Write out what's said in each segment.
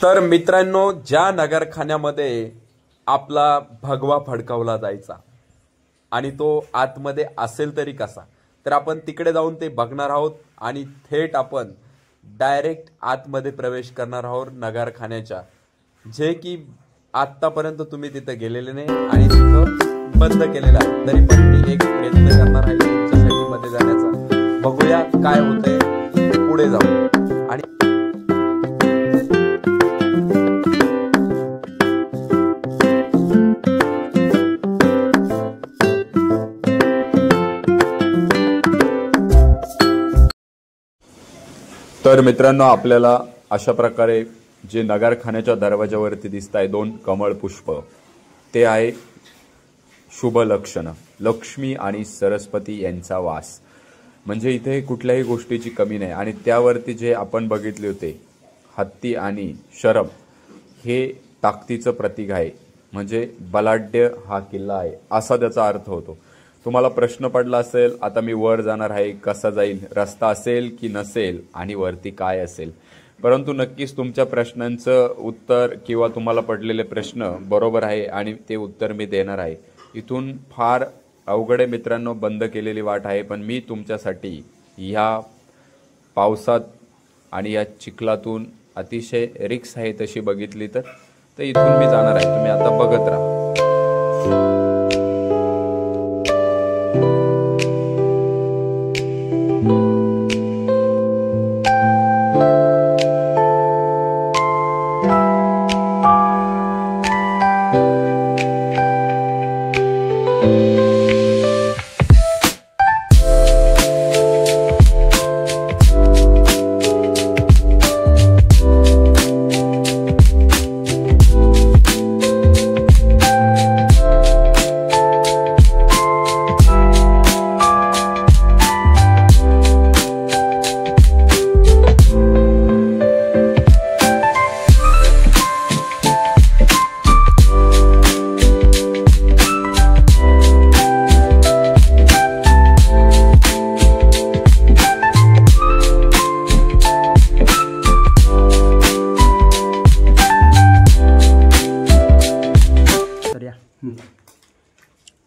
तर मित्रांनो, ज्या नगरखान्यामध्ये आपला भगवा फडकावला जायचा आणि तो आतमध्ये असेल तरी कसा, तर आपण तिकडे जाऊन ते बघणार आहोत आणि थेट आपण डायरेक्ट आतमध्ये प्रवेश करणार आहोत नगरखान्याच्या, जे की आतापर्यंत तुम्ही तिथे गेलेले नाही आणि तिथं बंद केलेलं आहे. तरी पण मी एक प्रयत्न करणार आहे तुमच्यासाठी मध्ये जाण्याचा. बघूया काय होतंय, पुढे जाऊ. आणि तर मित्रांनो, आपल्याला अशा प्रकारे जे नगरखान्याच्या दरवाजावरती दिसत आहे 2 कमळ पुष्प, ते आहे शुभ लक्षण, लक्ष्मी आणि सरस्वती यांचा वास. म्हणजे इथे कुठल्याही गोष्टीची कमी नाही. आणि त्यावरती जे आपण बघितले होते हत्ती आणि शरभ, हे ताकदीचं प्रतीक आहे. म्हणजे बलाढ्य हा किल्ला आहे असा त्याचा अर्थ होतो. तुम्हाला प्रश्न पडला असेल, आता मी वर जाणार आहे, कसा जाईल, रस्ता असेल की नसेल आणि वरती काय असेल. परंतु नक्कीच तुमच्या प्रश्नांचं उत्तर किंवा तुम्हाला पडलेले प्रश्न बरोबर आहे आणि ते उत्तर मी देणार आहे. इथून फार अवघड आहे मित्रांनो, बंद केलेली वाट आहे. पण मी तुमच्यासाठी ह्या पावसात आणि या चिखलातून अतिशय रिक्स आहे तशी बघितली तर इथून मी जाणार आहे. तुम्ही आता बघत राहा.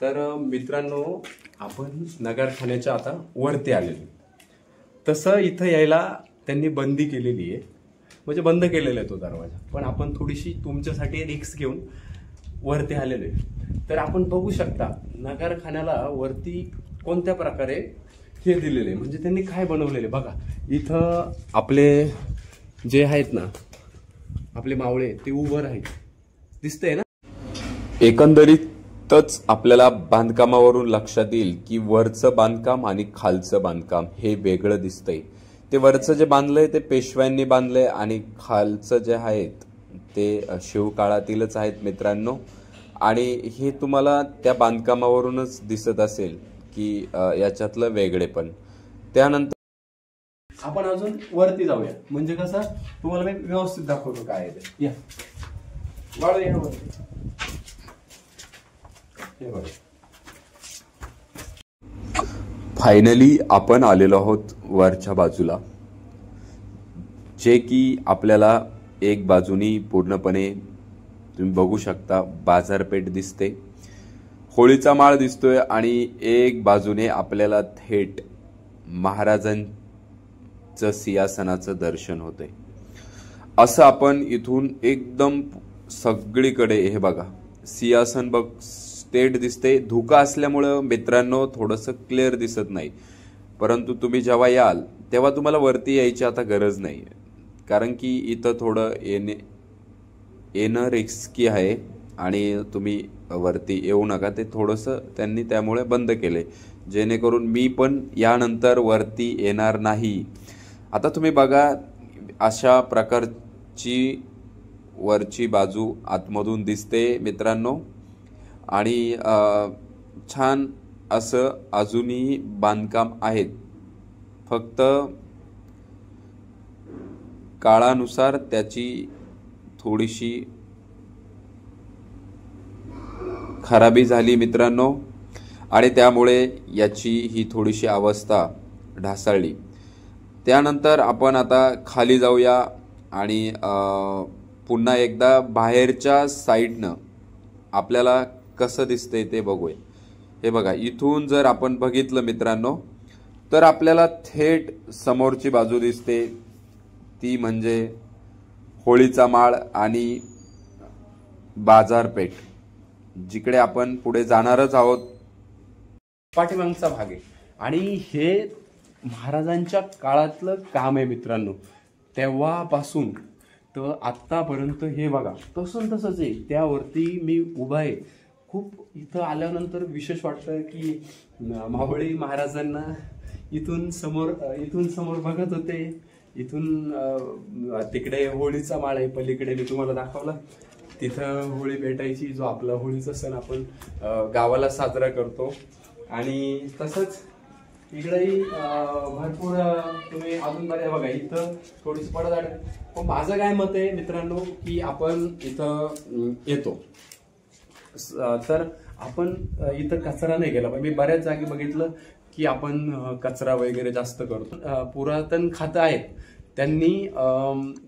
तर मित्रांनो, आपण नगरखान्याच्या आता वरती आलेलो. तसं इथं यायला त्यांनी बंदी केलेली आहे, म्हणजे बंद केलेला आहे तो दरवाजा. पण आपण थोडीशी तुमच्यासाठी रिक्स घेऊन वरती आलेलो आहे. तर आपण बघू शकता नगरखान्याला वरती कोणत्या प्रकारे हे दिलेले, म्हणजे त्यांनी काय बनवलेले बघा. इथं आपले जे आहेत ना, आपले मावळे, ते उभं आहेत, दिसतंय ना. एकंदरीतच आपल्याला बांधकामावरून लक्षात येईल की वरचं बांधकाम आणि खालचं बांधकाम हे वेगळं दिसतंय. ते वरचं जे बांधलंय ते पेशव्यांनी बांधलंय आणि खालचं जे आहेत ते शिवकाळातीलच आहेत मित्रांनो. आणि हे तुम्हाला त्या बांधकामावरूनच दिसत असेल की याच्यातलं वेगळेपण. त्यानंतर आपण अजून वरती जाऊया, म्हणजे कसं तुम्हाला मी व्यवस्थित दाखवतो काय आहे ते. या वाढ या वरती. फायनली आपण आलेलो आहोत वरच्या बाजूला, जे की आपल्याला एक बाजूनी पूर्णपणे तुम्ही बघू शकता बाजारपेठ दिसते, होळीचा माळ दिसतोय आणि एक बाजूने आपल्याला थेट महाराजांचं सिंहासनाचं दर्शन होतंय. असं आपण इथून एकदम सगळीकडे हे बघा सिंहासन बघ स्टेट दिसते. धुका असल्यामुळं मित्रांनो थोडंसं क्लिअर दिसत नाही. परंतु तुम्ही जेव्हा याल तेव्हा तुम्हाला वरती यायची आता गरज नाही, कारण की इथं थोडं येणं रिस्की आहे आणि तुम्ही वरती येऊ नका. ते थोडंसं त्यांनी त्यामुळे बंद केले, जेणेकरून मी पण यानंतर वरती येणार नाही. आता तुम्ही बघा अशा प्रकारची वरची बाजू आतमधून दिसते मित्रांनो. आणि छान असं अजूनही बांधकाम आहेत, फक्त काळानुसार त्याची थोडीशी खराबी झाली मित्रांनो आणि त्यामुळे याची ही थोडीशी अवस्था ढासळली. त्यानंतर आपण आता खाली जाऊया आणि पुन्हा एकदा बाहेरच्या साईडनं आपल्याला कसं दिसतंय ते बघूया। हे बघा, इथून जर आपण बघितलं मित्रांनो तर आपल्याला थेट समोरची बाजू दिसते, ती म्हणजे होळीचा माळ आणि बाजारपेठ, जिकडे आपण पुढे जाणारच आहोत। पाठीमागचा भाग आहे आणि हे महाराजांच्या काळातलं काम आहे मित्रांनो। तेव्हापासून तर आत्तापर्यंत हे बघा तसं तसंच आहे, त्यावरती मी उभा आहे। खूप इथं आल्यानंतर विशेष वाटतं की मावळी महाराजांना इथून समोर बघत होते। इथून तिकडे होळीचा माळ आहे, पलीकडे मी तुम्हाला दाखवला, तिथं होळी भेटायची, जो आपला होळीचा सण आपण गावाला साजरा करतो। आणि तसंच इकडेही भरपूर तुम्ही अजून बऱ्या बघा, इथं थोडीशी पडझड आहे। पण माझं काय मत आहे मित्रांनो की आपण इथं येतो तर आपण इथं कचरा नाही केला पाहिजे। मी बऱ्याच जागी बघितलं की आपण कचरा वगैरे जास्त करतो। पुरातन खातं आहेत, त्यांनी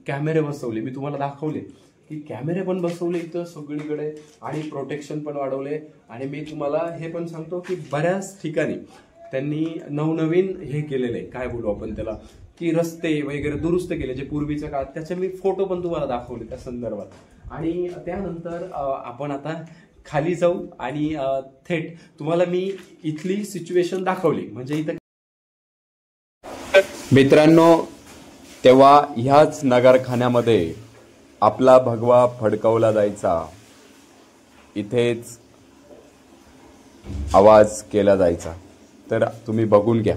कॅमेरे बसवले, मी तुम्हाला दाखवले की कॅमेरे पण बसवले इथं सगळीकडे आणि प्रोटेक्शन पण वाढवले। आणि मी तुम्हाला हे पण सांगतो की बऱ्याच ठिकाणी त्यांनी नवनवीन हे केलेलं आहे, काय बोलू आपण त्याला, की रस्ते वगैरे दुरुस्त केले जे पूर्वीच्या काळात, त्याचे मी फोटो पण तुम्हाला दाखवले त्या संदर्भात। आणि त्यानंतर आपण आता खाली जाऊ आणि थेट तुम्हाला मी इथली सिच्युएशन दाखवली, म्हणजे इथं मित्रांनो तेव्हा ह्याच नगरखान्यामध्ये आपला भगवा फडकवला जायचा, इथेच आवाज केला जायचा। तर तुम्ही बघून घ्या,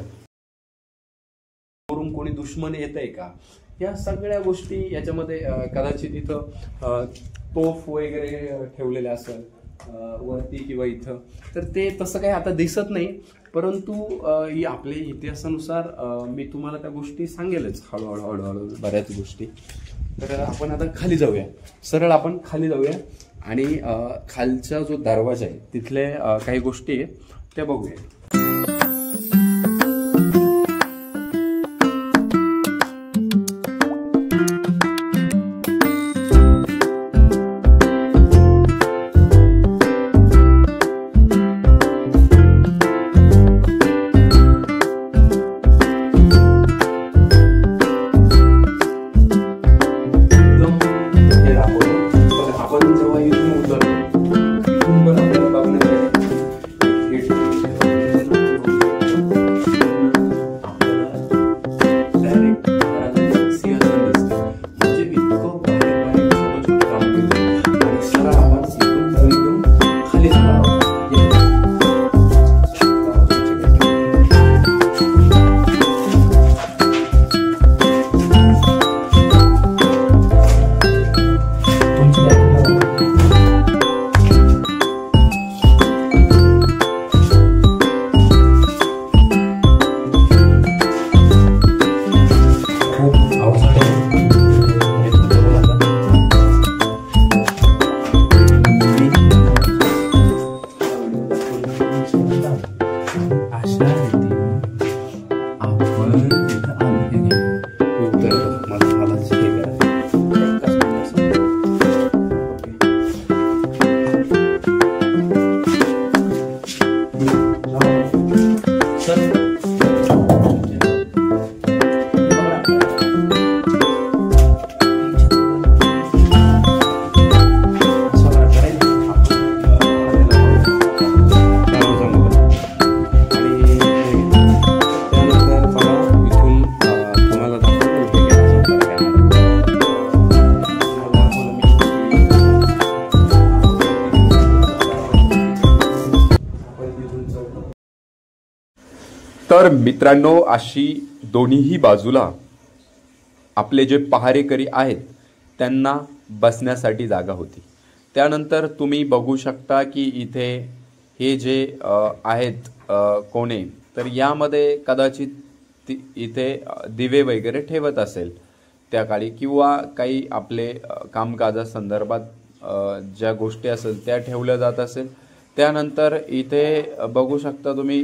वरून कोणी दुश्मन येत आहे का, या सगळ्या गोष्टी याच्यामध्ये कदाचित इथं तोफ वगैरे ठेवलेले असेल वरती किंवा इथं, तर ते तसं काही आता दिसत नाही। परंतु आपल्या इतिहासानुसार मी तुम्हाला त्या गोष्टी सांगेलच हळूहळू बऱ्याच गोष्टी। तर आपण आता खाली जाऊया, सरळ आपण खाली जाऊया आणि खालचा जो दरवाजा आहे तिथले काही गोष्टी आहेत त्या बघूया। तर मित्रांनो अशी दोन्हीही बाजूला आपले जे पहारेकरी आहेत त्यांना बसण्यासाठी जागा होती। त्यानंतर तुम्ही बघू शकता की इथे हे जे आहेत कोणे, तर यामध्ये कदाचित इथे दिवे वगैरे ठेवत असेल त्या काळी, किंवा काही आपले कामकाजासंदर्भात ज्या गोष्टी असेल त्या ठेवल्या जात असेल। त्यानंतर इथे बघू शकता तुम्ही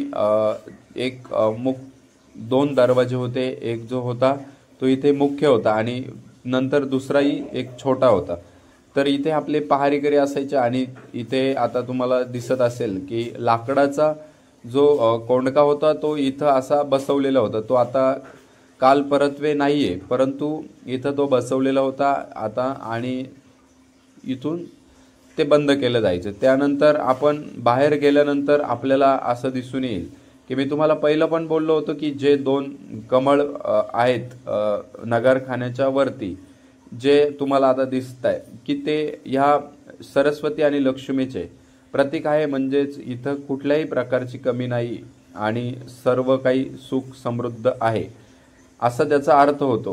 एक दोन दरवाजे होते, एक जो होता तो इथे मुख्य होता आणि नंतर दुसराही एक छोटा होता. तर इथे आपले पहारेकरी असायचे आणि इथे आता तुम्हाला दिसत असेल की लाकडाचा जो कोंडका होता तो इथं असा बसवलेला होता. तो आता काल परत्वे नाहीये, परंतु इथं तो बसवलेला होता आता आणि इथून ते बंद केलं जायचं. त्यानंतर आपण बाहेर गेल्यानंतर आपल्याला असं दिसून येईल की मी तुम्हाला पहिलं पण बोललो होतो की जे 2 कमळ आहेत नगरखान्याच्या वरती, जे तुम्हाला आता दिसत आहे की ते ह्या सरस्वती आणि लक्ष्मीचे प्रतीक आहे. म्हणजेच इथं कुठल्याही प्रकारची कमी नाही आणि सर्व काही सुख समृद्ध आहे, असा त्याचा अर्थ होतो.